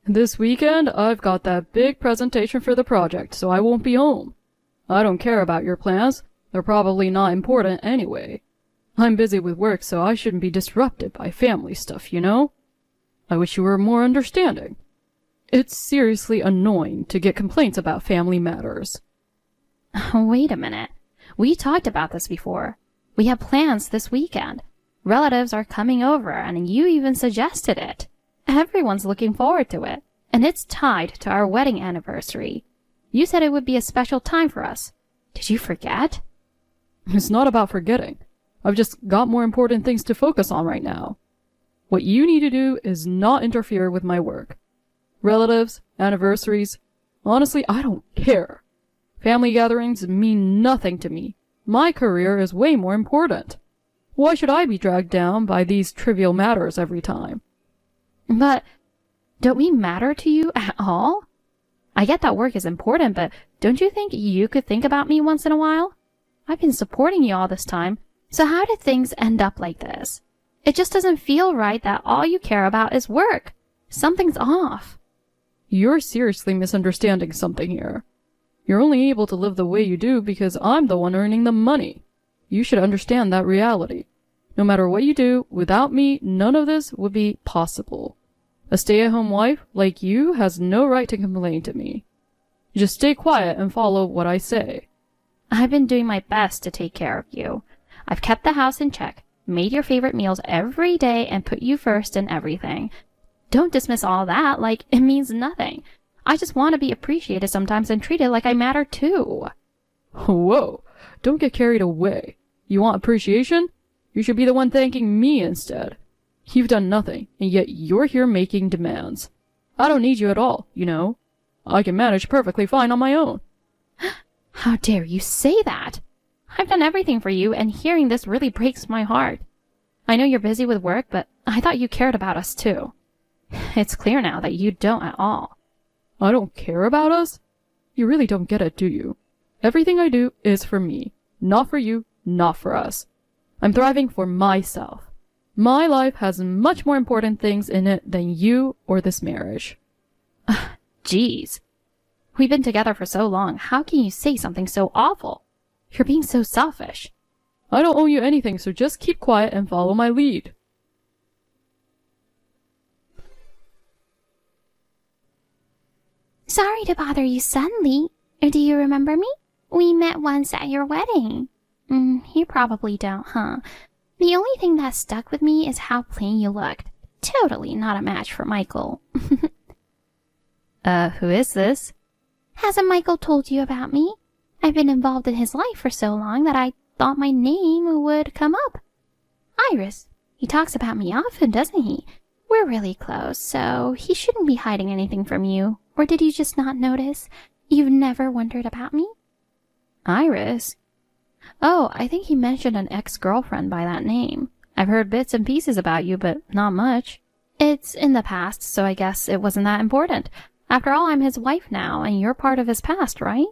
This weekend, I've got that big presentation for the project, so I won't be home. I don't care about your plans. They're probably not important anyway. I'm busy with work, so I shouldn't be disrupted by family stuff, you know? I wish you were more understanding. It's seriously annoying to get complaints about family matters. Wait a minute. We talked about this before. We have plans this weekend. Relatives are coming over, and you even suggested it. Everyone's looking forward to it, and it's tied to our wedding anniversary. You said it would be a special time for us. Did you forget? It's not about forgetting. I've just got more important things to focus on right now. What you need to do is not interfere with my work. Relatives, anniversaries, honestly, I don't care. Family gatherings mean nothing to me. My career is way more important. Why should I be dragged down by these trivial matters every time? But don't we matter to you at all? I get that work is important, but don't you think you could think about me once in a while? I've been supporting you all this time, so how did things end up like this? It just doesn't feel right that all you care about is work. Something's off. You're seriously misunderstanding something here. You're only able to live the way you do because I'm the one earning the money. You should understand that reality. No matter what you do, without me, none of this would be possible. A stay-at-home wife like you has no right to complain to me. Just stay quiet and follow what I say. I've been doing my best to take care of you. I've kept the house in check, made your favorite meals every day, and put you first in everything. Don't dismiss all that like it means nothing. I just want to be appreciated sometimes and treated like I matter too. Whoa, don't get carried away. You want appreciation? You should be the one thanking me instead. You've done nothing, and yet you're here making demands. I don't need you at all, you know. I can manage perfectly fine on my own. How dare you say that? I've done everything for you, and hearing this really breaks my heart. I know you're busy with work, but I thought you cared about us too. It's clear now that you don't at all. I don't care about us? You really don't get it, do you? Everything I do is for me. Not for you, not for us. I'm thriving for myself. My life has much more important things in it than you or this marriage. Jeez. We've been together for so long. How can you say something so awful? You're being so selfish. I don't owe you anything, so just keep quiet and follow my lead. Sorry to bother you suddenly. Do you remember me? We met once at your wedding. You probably don't, huh? The only thing that stuck with me is how plain you looked. Totally not a match for Michael. Who is this? Hasn't Michael told you about me? I've been involved in his life for so long that I thought my name would come up. Iris. He talks about me often, doesn't he? We're really close, so he shouldn't be hiding anything from you. Or did you just not notice? You've never wondered about me? Iris? Oh, I think he mentioned an ex-girlfriend by that name. I've heard bits and pieces about you, but not much. It's in the past, so I guess it wasn't that important. After all, I'm his wife now, and you're part of his past, right?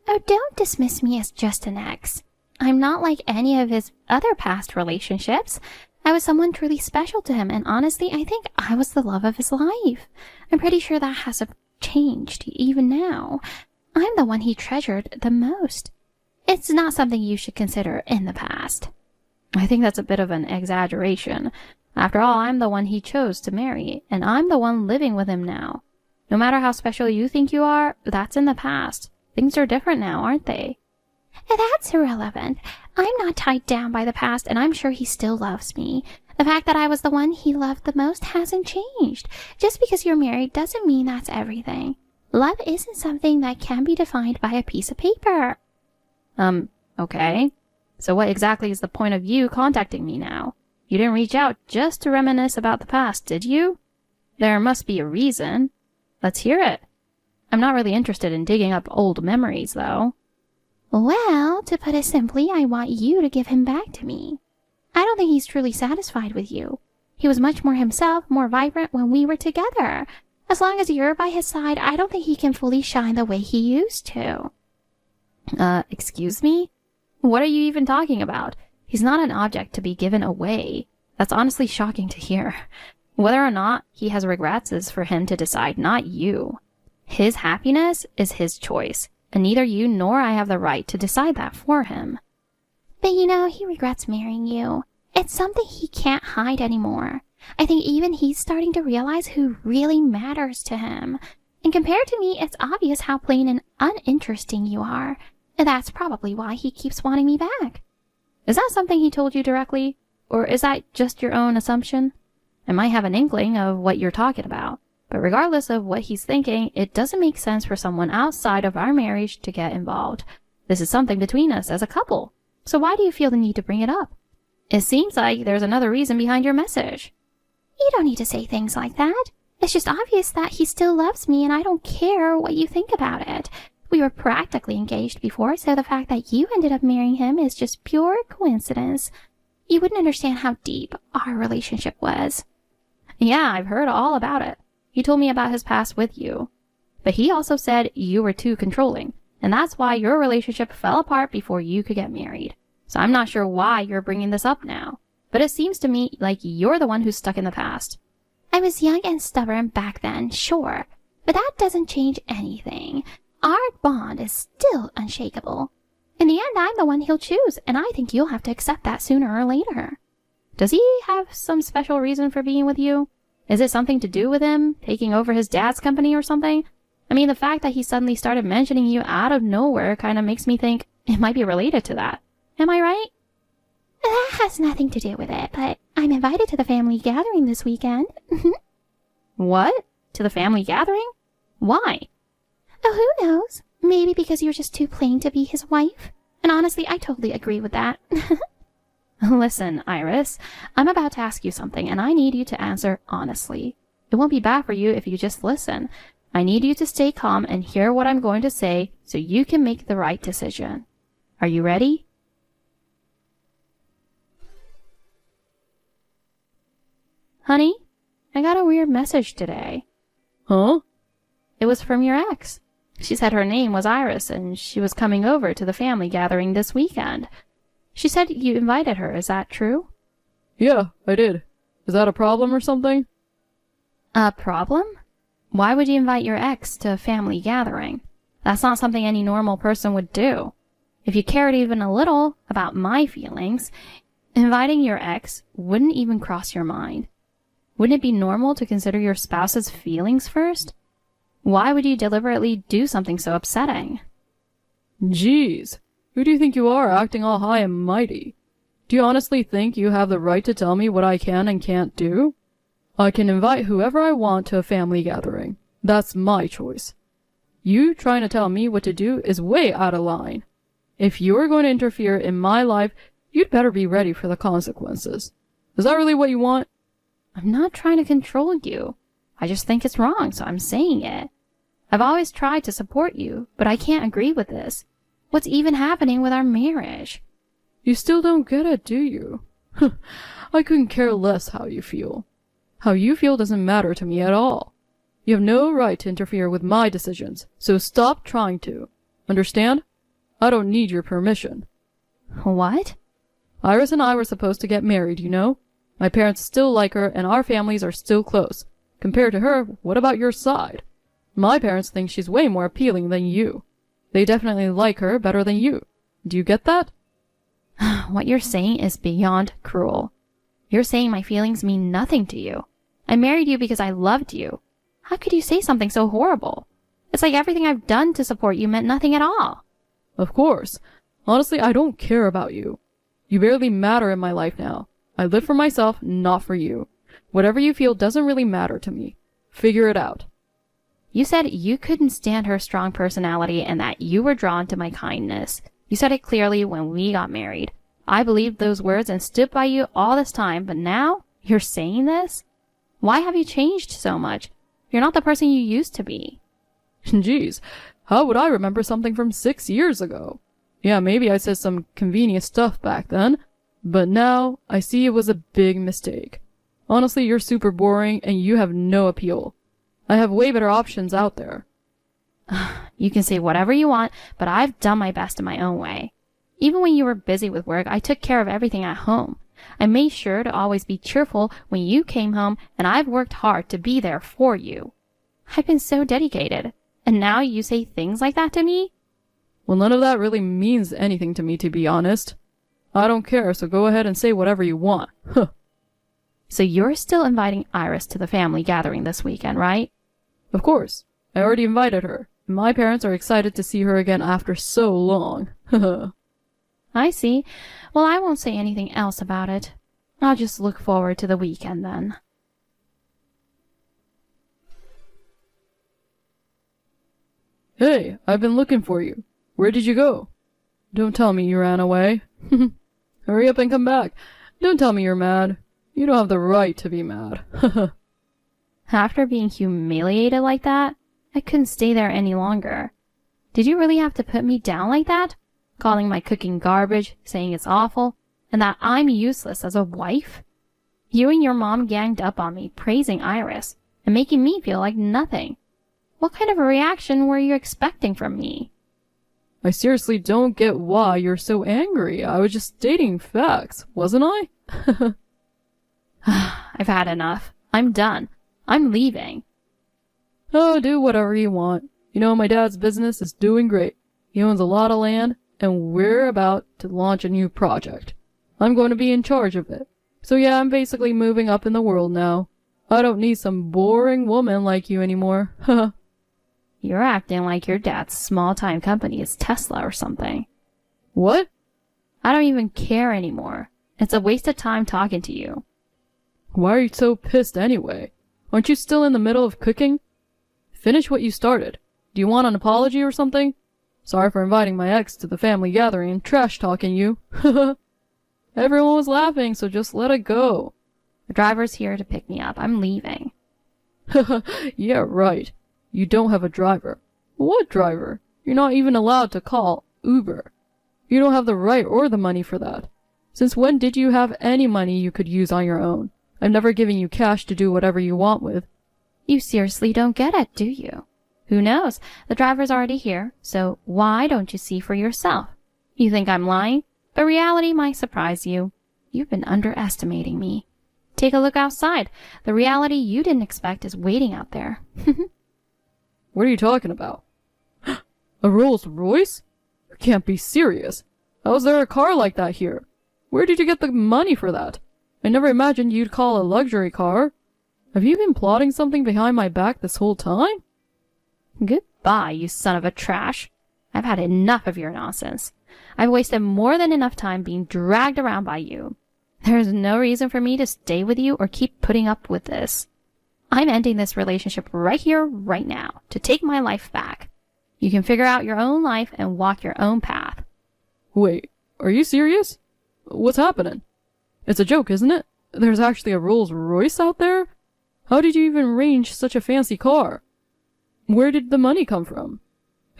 Oh, don't dismiss me as just an ex. I'm not like any of his other past relationships. I was someone truly special to him, and honestly, I think I was the love of his life. I'm pretty sure that hasn't changed, even now. I'm the one he treasured the most. It's not something you should consider in the past. I think that's a bit of an exaggeration. After all, I'm the one he chose to marry, and I'm the one living with him now. No matter how special you think you are, that's in the past. Things are different now, aren't they? That's irrelevant. I'm not tied down by the past, and I'm sure he still loves me. The fact that I was the one he loved the most hasn't changed. Just because you're married doesn't mean that's everything. Love isn't something that can be defined by a piece of paper. Okay. So what exactly is the point of you contacting me now? You didn't reach out just to reminisce about the past, did you? There must be a reason. Let's hear it. I'm not really interested in digging up old memories, though. Well, to put it simply, I want you to give him back to me. I don't think he's truly satisfied with you. He was much more himself, more vibrant when we were together. As long as you're by his side, I don't think he can fully shine the way he used to. Excuse me? What are you even talking about? He's not an object to be given away. That's honestly shocking to hear. Whether or not he has regrets is for him to decide, not you. His happiness is his choice, and neither you nor I have the right to decide that for him. But you know, he regrets marrying you. It's something he can't hide anymore. I think even he's starting to realize who really matters to him. And compared to me, it's obvious how plain and uninteresting you are. And that's probably why he keeps wanting me back. Is that something he told you directly? Or is that just your own assumption? I might have an inkling of what you're talking about. But regardless of what he's thinking, it doesn't make sense for someone outside of our marriage to get involved. This is something between us as a couple. So why do you feel the need to bring it up? It seems like there's another reason behind your message. You don't need to say things like that. It's just obvious that he still loves me and I don't care what you think about it. We were practically engaged before, so the fact that you ended up marrying him is just pure coincidence. You wouldn't understand how deep our relationship was. Yeah, I've heard all about it. He told me about his past with you. But he also said you were too controlling, and that's why your relationship fell apart before you could get married. So I'm not sure why you're bringing this up now. But it seems to me like you're the one who's stuck in the past. I was young and stubborn back then, sure. But that doesn't change anything. Our bond is still unshakable. In the end, I'm the one he'll choose, and I think you'll have to accept that sooner or later. Does he have some special reason for being with you? Is it something to do with him taking over his dad's company or something? I mean, the fact that he suddenly started mentioning you out of nowhere kind of makes me think it might be related to that. Am I right? That has nothing to do with it, but I'm invited to the family gathering this weekend. What? To the family gathering? Why? Oh, who knows? Maybe because you're just too plain to be his wife. And honestly, I totally agree with that. Listen, Iris, I'm about to ask you something, and I need you to answer honestly. It won't be bad for you if you just listen. I need you to stay calm and hear what I'm going to say so you can make the right decision. Are you ready? Honey, I got a weird message today. Huh? It was from your ex. She said her name was Iris and she was coming over to the family gathering this weekend. She said you invited her, is that true? Yeah, I did. Is that a problem or something? A problem? Why would you invite your ex to a family gathering? That's not something any normal person would do. If you cared even a little about my feelings, inviting your ex wouldn't even cross your mind. Wouldn't it be normal to consider your spouse's feelings first? Why would you deliberately do something so upsetting? Jeez, who do you think you are, acting all high and mighty? Do you honestly think you have the right to tell me what I can and can't do? I can invite whoever I want to a family gathering. That's my choice. You trying to tell me what to do is way out of line. If you're going to interfere in my life, you'd better be ready for the consequences. Is that really what you want? I'm not trying to control you. I just think it's wrong, so I'm saying it. I've always tried to support you, but I can't agree with this. What's even happening with our marriage? You still don't get it, do you? I couldn't care less how you feel. How you feel doesn't matter to me at all. You have no right to interfere with my decisions, so stop trying to. Understand? I don't need your permission. What? Iris and I were supposed to get married, you know? My parents still like her, and our families are still close. Compared to her, what about your side? My parents think she's way more appealing than you. They definitely like her better than you. Do you get that? What you're saying is beyond cruel. You're saying my feelings mean nothing to you. I married you because I loved you. How could you say something so horrible? It's like everything I've done to support you meant nothing at all. Of course. Honestly, I don't care about you. You barely matter in my life now. I live for myself, not for you. Whatever you feel doesn't really matter to me. Figure it out. You said you couldn't stand her strong personality and that you were drawn to my kindness. You said it clearly when we got married. I believed those words and stood by you all this time, but now you're saying this? Why have you changed so much? You're not the person you used to be. Jeez, how would I remember something from 6 years ago? Yeah, maybe I said some convenient stuff back then, but now I see it was a big mistake. Honestly, you're super boring and you have no appeal. I have way better options out there. You can say whatever you want, but I've done my best in my own way. Even when you were busy with work, I took care of everything at home. I made sure to always be cheerful when you came home, and I've worked hard to be there for you. I've been so dedicated, and now you say things like that to me? Well, none of that really means anything to me, to be honest. I don't care, so go ahead and say whatever you want. Huh. So you're still inviting Iris to the family gathering this weekend, right? Of course. I already invited her. My parents are excited to see her again after so long. I see. Well, I won't say anything else about it. I'll just look forward to the weekend then. Hey, I've been looking for you. Where did you go? Don't tell me you ran away. Hurry up and come back. Don't tell me you're mad. You don't have the right to be mad. After being humiliated like that, I couldn't stay there any longer. Did you really have to put me down like that? Calling my cooking garbage, saying it's awful, and that I'm useless as a wife? You and your mom ganged up on me, praising Iris, and making me feel like nothing. What kind of a reaction were you expecting from me? I seriously don't get why you're so angry. I was just stating facts, wasn't I? I've had enough. I'm done. I'm leaving. Oh, do whatever you want. You know, my dad's business is doing great. He owns a lot of land, and we're about to launch a new project. I'm going to be in charge of it. So yeah, I'm basically moving up in the world now. I don't need some boring woman like you anymore. You're acting like your dad's small-time company is Tesla or something. What? I don't even care anymore. It's a waste of time talking to you. Why are you so pissed anyway? Aren't you still in the middle of cooking? Finish what you started. Do you want an apology or something? Sorry for inviting my ex to the family gathering and trash-talking you. Everyone was laughing, so just let it go. The driver's here to pick me up. I'm leaving. Yeah, right. You don't have a driver. What driver? You're not even allowed to call Uber. You don't have the right or the money for that. Since when did you have any money you could use on your own? I've never given you cash to do whatever you want with. You seriously don't get it, do you? Who knows? The driver's already here, so why don't you see for yourself? You think I'm lying? But reality might surprise you. You've been underestimating me. Take a look outside. The reality you didn't expect is waiting out there. What are you talking about? A Rolls Royce? You can't be serious. How is there a car like that here? Where did you get the money for that? I never imagined you'd call a luxury car. Have you been plotting something behind my back this whole time? Goodbye, you son of a trash. I've had enough of your nonsense. I've wasted more than enough time being dragged around by you. There is no reason for me to stay with you or keep putting up with this. I'm ending this relationship right here, right now, to take my life back. You can figure out your own life and walk your own path. Wait, are you serious? What's happening? It's a joke, isn't it? There's actually a Rolls Royce out there? How did you even arrange such a fancy car? Where did the money come from?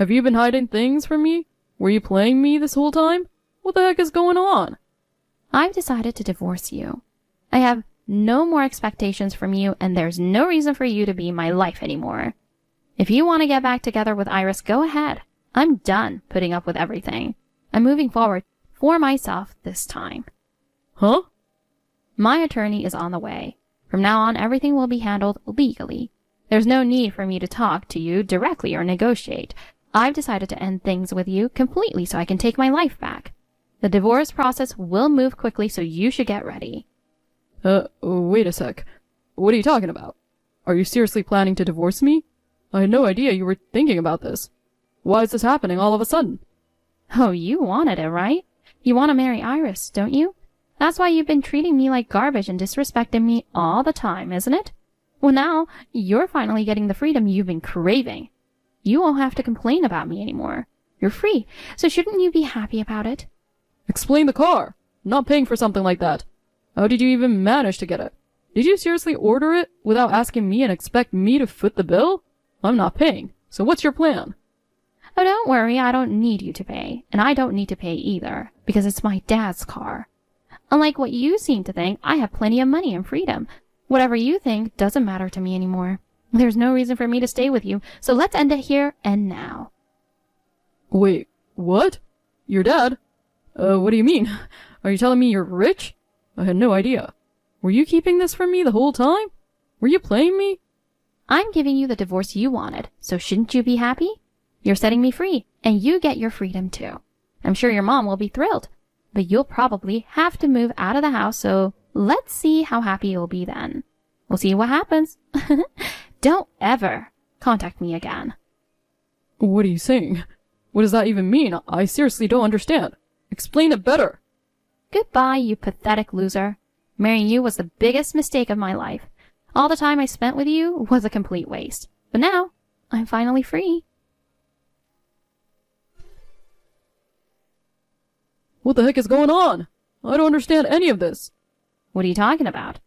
Have you been hiding things from me? Were you playing me this whole time? What the heck is going on? I've decided to divorce you. I have no more expectations from you, and there's no reason for you to be in my life anymore. If you want to get back together with Iris, go ahead. I'm done putting up with everything. I'm moving forward for myself this time. Huh? My attorney is on the way. From now on, everything will be handled legally. There's no need for me to talk to you directly or negotiate. I've decided to end things with you completely so I can take my life back. The divorce process will move quickly, so you should get ready. Wait a sec. What are you talking about? Are you seriously planning to divorce me? I had no idea you were thinking about this. Why is this happening all of a sudden? Oh, you wanted it, right? You want to marry Iris, don't you? That's why you've been treating me like garbage and disrespecting me all the time, isn't it? Well, now, you're finally getting the freedom you've been craving. You won't have to complain about me anymore. You're free, so shouldn't you be happy about it? Explain the car. I'm not paying for something like that. How did you even manage to get it? Did you seriously order it without asking me and expect me to foot the bill? I'm not paying, so what's your plan? Oh, don't worry, I don't need you to pay, and I don't need to pay either, because it's my dad's car. Unlike what you seem to think, I have plenty of money and freedom. Whatever you think doesn't matter to me anymore. There's no reason for me to stay with you, so let's end it here and now. Wait, what? Your dad? What do you mean? Are you telling me you're rich? I had no idea. Were you keeping this from me the whole time? Were you playing me? I'm giving you the divorce you wanted, so shouldn't you be happy? You're setting me free, and you get your freedom too. I'm sure your mom will be thrilled, but you'll probably have to move out of the house, so let's see how happy you'll be then. We'll see what happens. Don't ever contact me again. What are you saying? What does that even mean? I seriously don't understand. Explain it better. Goodbye, you pathetic loser. Marrying you was the biggest mistake of my life. All the time I spent with you was a complete waste. But now, I'm finally free. What the heck is going on? I don't understand any of this. What are you talking about?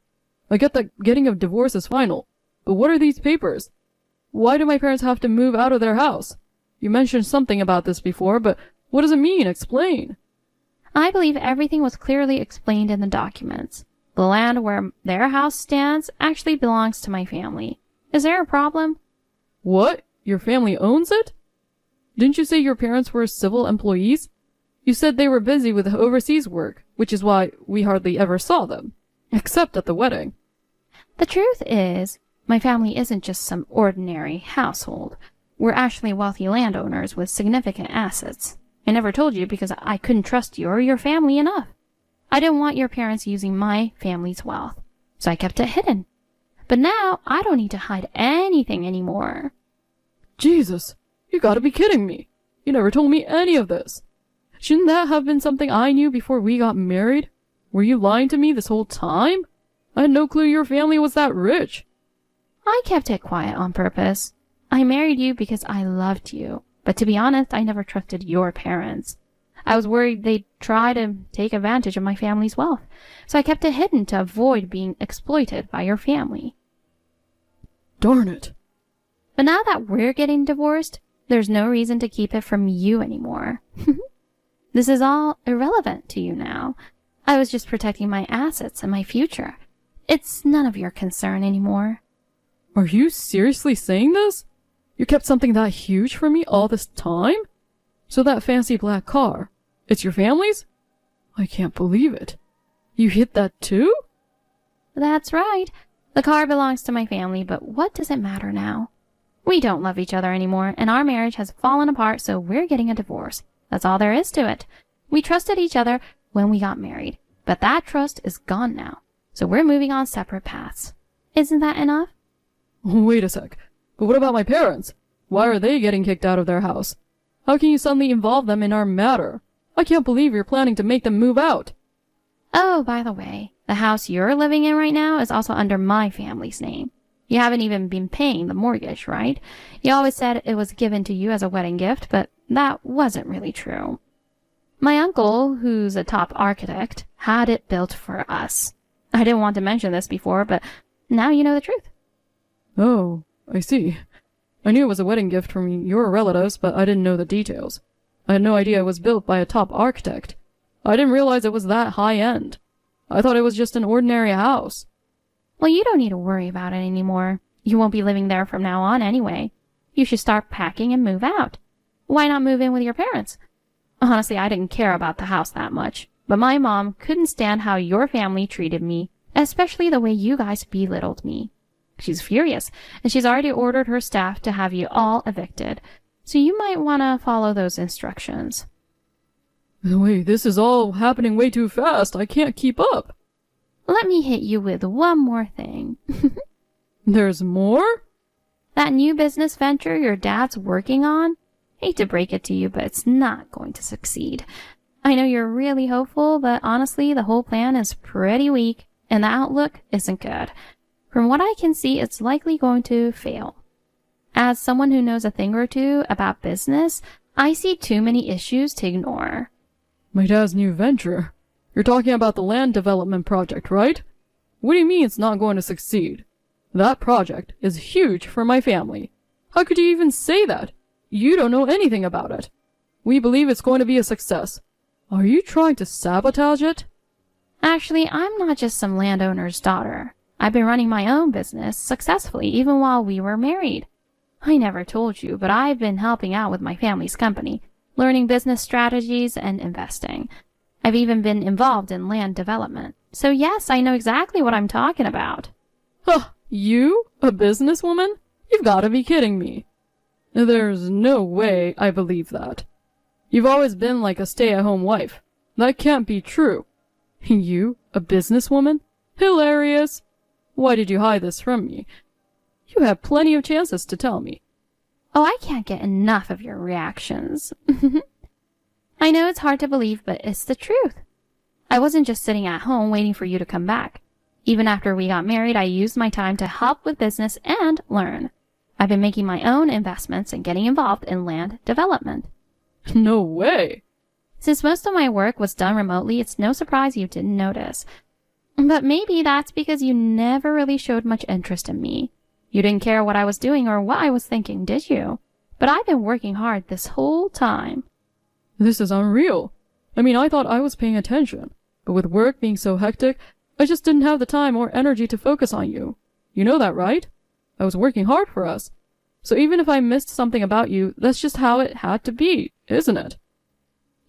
I get that getting a divorce is final, but what are these papers? Why do my parents have to move out of their house? You mentioned something about this before, but what does it mean? Explain. I believe everything was clearly explained in the documents. The land where their house stands actually belongs to my family. Is there a problem? What? Your family owns it? Didn't you say your parents were civil employees? You said they were busy with overseas work, which is why we hardly ever saw them. Except at the wedding. The truth is, my family isn't just some ordinary household. We're actually wealthy landowners with significant assets. I never told you because I couldn't trust you or your family enough. I didn't want your parents using my family's wealth, so I kept it hidden. But now, I don't need to hide anything anymore. Jesus, you gotta be kidding me. You never told me any of this. Shouldn't that have been something I knew before we got married? Were you lying to me this whole time? I had no clue your family was that rich. I kept it quiet on purpose. I married you because I loved you, but to be honest, I never trusted your parents. I was worried they'd try to take advantage of my family's wealth, so I kept it hidden to avoid being exploited by your family. Darn it. But now that we're getting divorced, there's no reason to keep it from you anymore. This is all irrelevant to you now. I was just protecting my assets and my future. It's none of your concern anymore. Are you seriously saying this? You kept something that huge from me all this time? So that fancy black car, it's your family's? I can't believe it. You hid that too? That's right. The car belongs to my family, but what does it matter now? We don't love each other anymore, and our marriage has fallen apart, so we're getting a divorce. That's all there is to it. We trusted each other when we got married, but that trust is gone now, so we're moving on separate paths. Isn't that enough? Wait a sec. But what about my parents? Why are they getting kicked out of their house? How can you suddenly involve them in our matter? I can't believe you're planning to make them move out. Oh, by the way, the house you're living in right now is also under my family's name. You haven't even been paying the mortgage, right? You always said it was given to you as a wedding gift, but that wasn't really true. My uncle, who's a top architect, had it built for us. I didn't want to mention this before, but now you know the truth. Oh, I see. I knew it was a wedding gift from your relatives, but I didn't know the details. I had no idea it was built by a top architect. I didn't realize it was that high-end. I thought it was just an ordinary house. Well, you don't need to worry about it anymore. You won't be living there from now on anyway. You should start packing and move out. Why not move in with your parents? Honestly, I didn't care about the house that much, but my mom couldn't stand how your family treated me, especially the way you guys belittled me. She's furious, and she's already ordered her staff to have you all evicted, so you might want to follow those instructions. Wait, this is all happening way too fast. I can't keep up. Let me hit you with one more thing. There's more? That new business venture your dad's working on? Hate to break it to you, but it's not going to succeed. I know you're really hopeful, but honestly, the whole plan is pretty weak, and the outlook isn't good. From what I can see, it's likely going to fail. As someone who knows a thing or two about business, I see too many issues to ignore. My dad's new venture? You're talking about the land development project, right? What do you mean it's not going to succeed? That project is huge for my family. How could you even say that? You don't know anything about it. We believe it's going to be a success. Are you trying to sabotage it? Actually, I'm not just some landowner's daughter. I've been running my own business successfully even while we were married. I never told you, but I've been helping out with my family's company, learning business strategies and investing. I've even been involved in land development. So yes, I know exactly what I'm talking about. Huh, you? A businesswoman? You've got to be kidding me. There's no way I believe that. You've always been like a stay-at-home wife. That can't be true. You? A businesswoman? Hilarious. Why did you hide this from me? You had plenty of chances to tell me. Oh, I can't get enough of your reactions. I know it's hard to believe, but it's the truth. I wasn't just sitting at home waiting for you to come back. Even after we got married, I used my time to help with business and learn. I've been making my own investments and getting involved in land development. No way. Since most of my work was done remotely, it's no surprise you didn't notice. But maybe that's because you never really showed much interest in me. You didn't care what I was doing or what I was thinking, did you? But I've been working hard this whole time. This is unreal. I mean, I thought I was paying attention, but with work being so hectic, I just didn't have the time or energy to focus on you. You know that, right? I was working hard for us. So even if I missed something about you, that's just how it had to be, isn't it?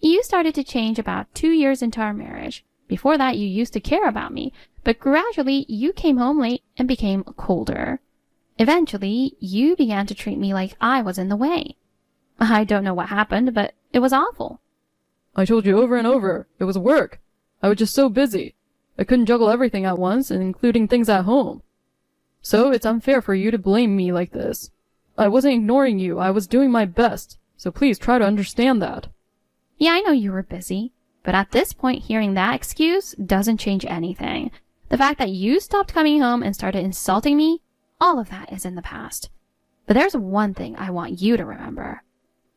You started to change about 2 years into our marriage. Before that, you used to care about me, but gradually you came home late and became colder. Eventually, you began to treat me like I was in the way. I don't know what happened, but it was awful. I told you over and over, it was work. I was just so busy. I couldn't juggle everything at once, including things at home. So it's unfair for you to blame me like this. I wasn't ignoring you, I was doing my best, so please try to understand that. Yeah, I know you were busy, but at this point, hearing that excuse doesn't change anything. The fact that you stopped coming home and started insulting me, all of that is in the past. But there's one thing I want you to remember.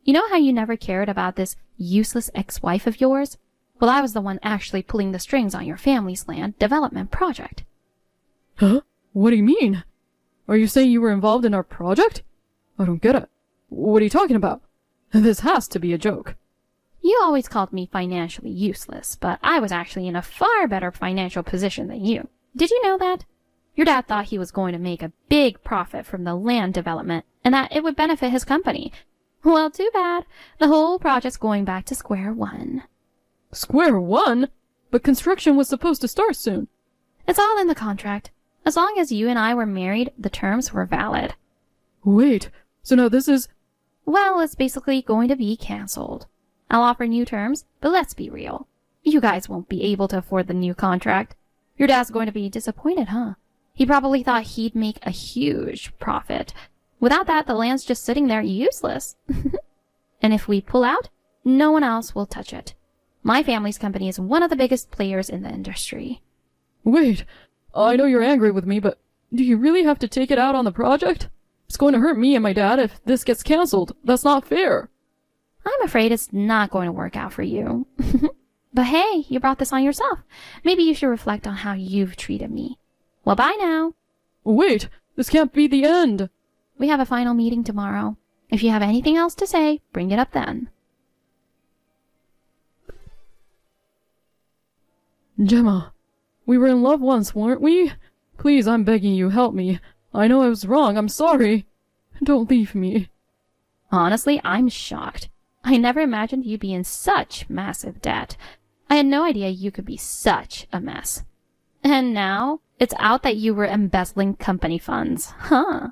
You know how you never cared about this useless ex-wife of yours? Well, I was the one actually pulling the strings on your family's land development project. Huh? What do you mean? Are you saying you were involved in our project? I don't get it. What are you talking about? This has to be a joke. You always called me financially useless, but I was actually in a far better financial position than you. Did you know that? Your dad thought he was going to make a big profit from the land development and that it would benefit his company. Well, too bad. The whole project's going back to square one. Square one? But construction was supposed to start soon. It's all in the contract. As long as you and I were married, the terms were valid. Wait, so now this is... Well, it's basically going to be cancelled. I'll offer new terms, but let's be real. You guys won't be able to afford the new contract. Your dad's going to be disappointed, huh? He probably thought he'd make a huge profit. Without that, the land's just sitting there useless. And if we pull out, no one else will touch it. My family's company is one of the biggest players in the industry. Wait, I know you're angry with me, but do you really have to take it out on the project? It's going to hurt me and my dad if this gets cancelled. That's not fair. I'm afraid it's not going to work out for you. But hey, you brought this on yourself. Maybe you should reflect on how you've treated me. Well, bye now. Wait, this can't be the end. We have a final meeting tomorrow. If you have anything else to say, bring it up then. Gemma, we were in love once, weren't we? Please, I'm begging you, help me. I know I was wrong, I'm sorry. Don't leave me. Honestly, I'm shocked. I never imagined you'd be in such massive debt. I had no idea you could be such a mess. And now, it's out that you were embezzling company funds, huh?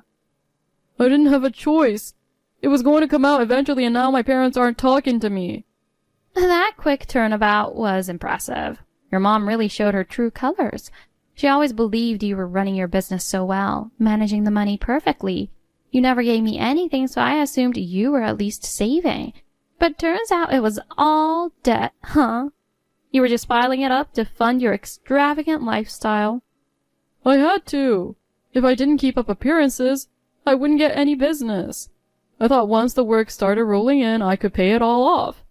I didn't have a choice. It was going to come out eventually and now my parents aren't talking to me. That quick turnabout was impressive. Your mom really showed her true colors. She always believed you were running your business so well, managing the money perfectly. You never gave me anything, so I assumed you were at least saving. But turns out it was all debt, huh? You were just piling it up to fund your extravagant lifestyle. I had to. If I didn't keep up appearances, I wouldn't get any business. I thought once the work started rolling in, I could pay it all off.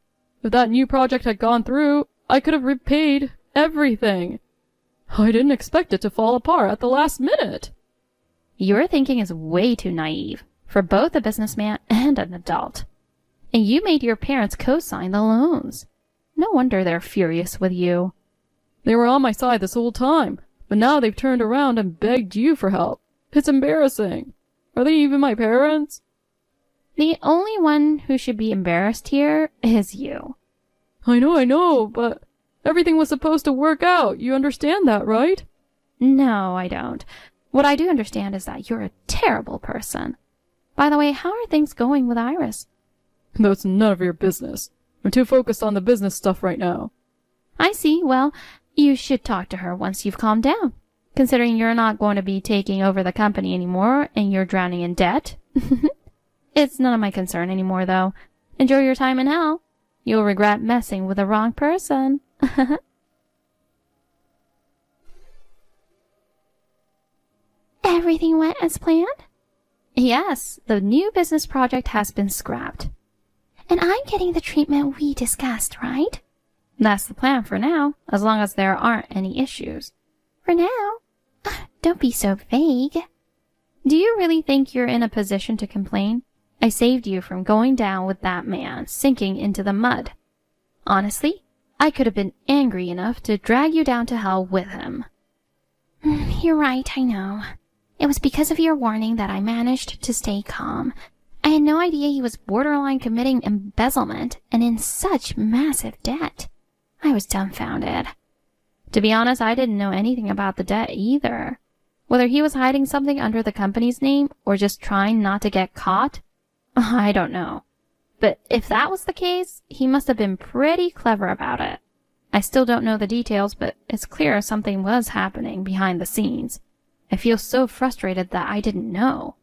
If that new project had gone through, I could have repaid everything. I didn't expect it to fall apart at the last minute. Your thinking is way too naive for both a businessman and an adult. And you made your parents co-sign the loans. No wonder they're furious with you. They were on my side this whole time, but now they've turned around and begged you for help. It's embarrassing. Are they even my parents? The only one who should be embarrassed here is you. I know, but Everything was supposed to work out. You understand that, right? No, I don't. What I do understand is that you're a terrible person. By the way, how are things going with Iris? That's none of your business. I'm too focused on the business stuff right now. I see. Well, you should talk to her once you've calmed down. Considering you're not going to be taking over the company anymore and you're drowning in debt. It's none of my concern anymore, though. Enjoy your time in hell. You'll regret messing with the wrong person. Everything went as planned? Yes, the new business project has been scrapped. And I'm getting the treatment we discussed, right? That's the plan for now, as long as there aren't any issues. For now? Don't be so vague. Do you really think you're in a position to complain? I saved you from going down with that man, sinking into the mud. Honestly, I could have been angry enough to drag you down to hell with him. You're right, I know. It was because of your warning that I managed to stay calm. I had no idea he was borderline committing embezzlement and in such massive debt. I was dumbfounded. To be honest, I didn't know anything about the debt either. Whether he was hiding something under the company's name or just trying not to get caught, I don't know. But if that was the case, he must have been pretty clever about it. I still don't know the details, but it's clear something was happening behind the scenes. I feel so frustrated that I didn't know.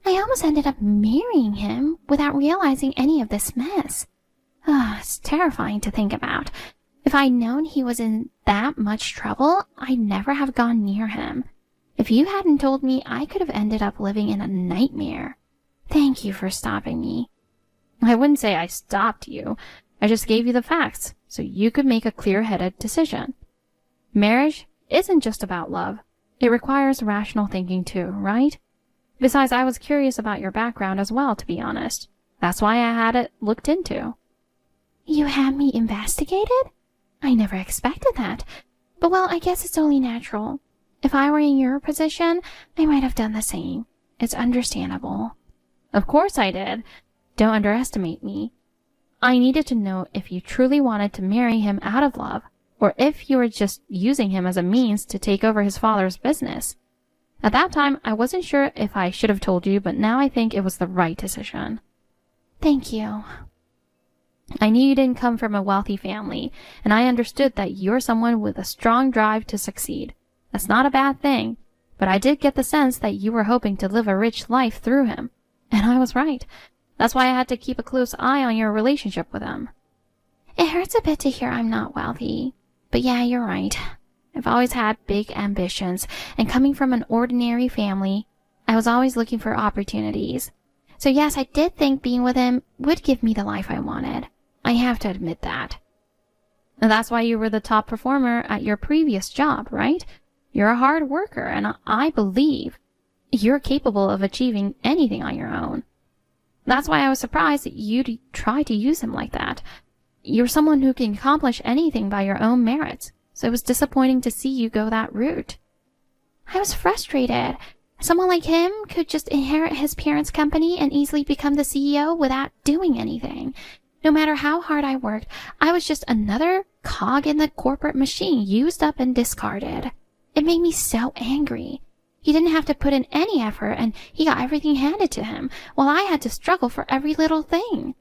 I almost ended up marrying him without realizing any of this mess. It's terrifying to think about. If I'd known he was in that much trouble, I'd never have gone near him. If you hadn't told me, I could have ended up living in a nightmare. Thank you for stopping me. I wouldn't say I stopped you. I just gave you the facts, so you could make a clear-headed decision. Marriage isn't just about love. It requires rational thinking too, right? Besides, I was curious about your background as well, to be honest. That's why I had it looked into. You had me investigated? I never expected that. But well, I guess it's only natural. If I were in your position, I might have done the same. It's understandable. Of course I did. Don't underestimate me. I needed to know if you truly wanted to marry him out of love, or if you were just using him as a means to take over his father's business. At that time, I wasn't sure if I should have told you, but now I think it was the right decision. Thank you. I knew you didn't come from a wealthy family, and I understood that you're someone with a strong drive to succeed. That's not a bad thing, but I did get the sense that you were hoping to live a rich life through him. And I was right. That's why I had to keep a close eye on your relationship with him. It hurts a bit to hear I'm not wealthy. But yeah, you're right. I've always had big ambitions, and coming from an ordinary family, I was always looking for opportunities. So yes, I did think being with him would give me the life I wanted. I have to admit that. And that's why you were the top performer at your previous job, right? You're a hard worker, and I believe you're capable of achieving anything on your own. That's why I was surprised that you'd try to use him like that. You're someone who can accomplish anything by your own merits, so it was disappointing to see you go that route. I was frustrated. Someone like him could just inherit his parents' company and easily become the CEO without doing anything. No matter how hard I worked, I was just another cog in the corporate machine, used up and discarded. It made me so angry. He didn't have to put in any effort, and he got everything handed to him, while I had to struggle for every little thing.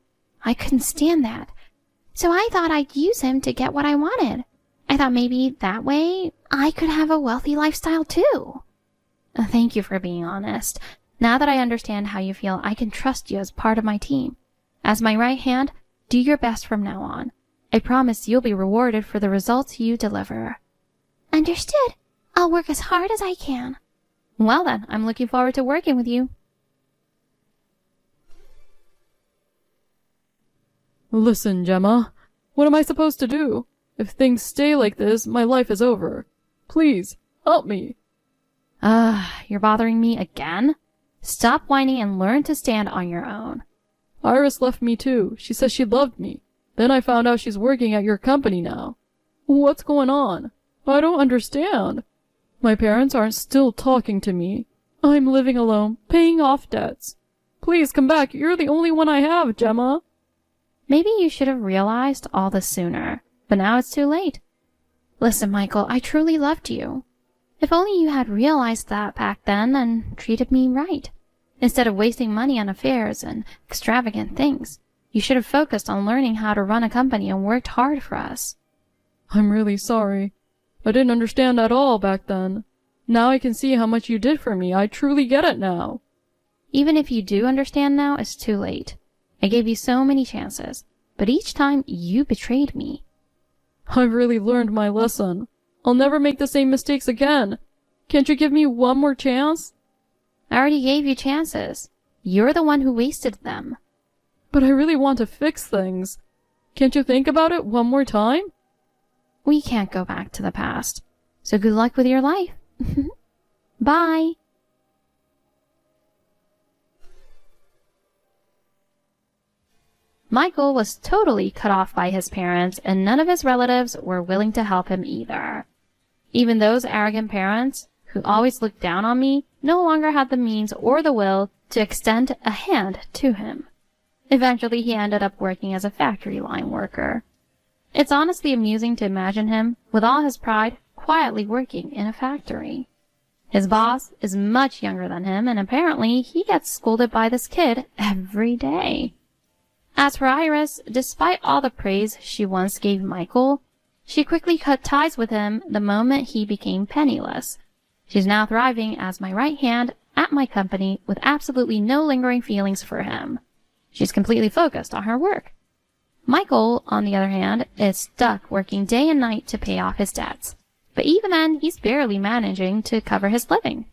I couldn't stand that. So I thought I'd use him to get what I wanted. I thought maybe that way I could have a wealthy lifestyle too. Thank you for being honest. Now that I understand how you feel, I can trust you as part of my team. As my right hand, do your best from now on. I promise you'll be rewarded for the results you deliver. Understood. I'll work as hard as I can. Well then, I'm looking forward to working with you. Listen, Gemma. What am I supposed to do? If things stay like this, my life is over. Please, help me. You're bothering me again? Stop whining and learn to stand on your own. Iris left me too. She says she loved me. Then I found out she's working at your company now. What's going on? I don't understand. My parents aren't still talking to me. I'm living alone, paying off debts. Please come back. You're the only one I have, Gemma. Maybe you should have realized all this sooner. But now it's too late. Listen, Michael, I truly loved you. If only you had realized that back then and treated me right. Instead of wasting money on affairs and extravagant things, you should have focused on learning how to run a company and worked hard for us. I'm really sorry. I didn't understand at all back then. Now I can see how much you did for me. I truly get it now. Even if you do understand now, it's too late. I gave you so many chances, but each time you betrayed me. I've really learned my lesson. I'll never make the same mistakes again. Can't you give me one more chance? I already gave you chances. You're the one who wasted them. But I really want to fix things. Can't you think about it one more time? We can't go back to the past. So good luck with your life. Bye. Michael was totally cut off by his parents, and none of his relatives were willing to help him either. Even those arrogant parents, who always looked down on me, no longer had the means or the will to extend a hand to him. Eventually, he ended up working as a factory line worker. It's honestly amusing to imagine him, with all his pride, quietly working in a factory. His boss is much younger than him, and apparently he gets scolded by this kid every day. As for Iris, despite all the praise she once gave Michael, she quickly cut ties with him the moment he became penniless. She's now thriving as my right hand at my company with absolutely no lingering feelings for him. She's completely focused on her work. Michael, on the other hand, is stuck working day and night to pay off his debts. But even then, he's barely managing to cover his living.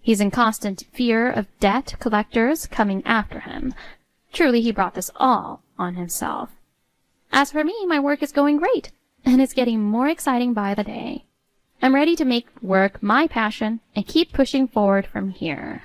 He's in constant fear of debt collectors coming after him. Truly, he brought this all on himself. As for me, my work is going great, and it's getting more exciting by the day. I'm ready to make work my passion and keep pushing forward from here.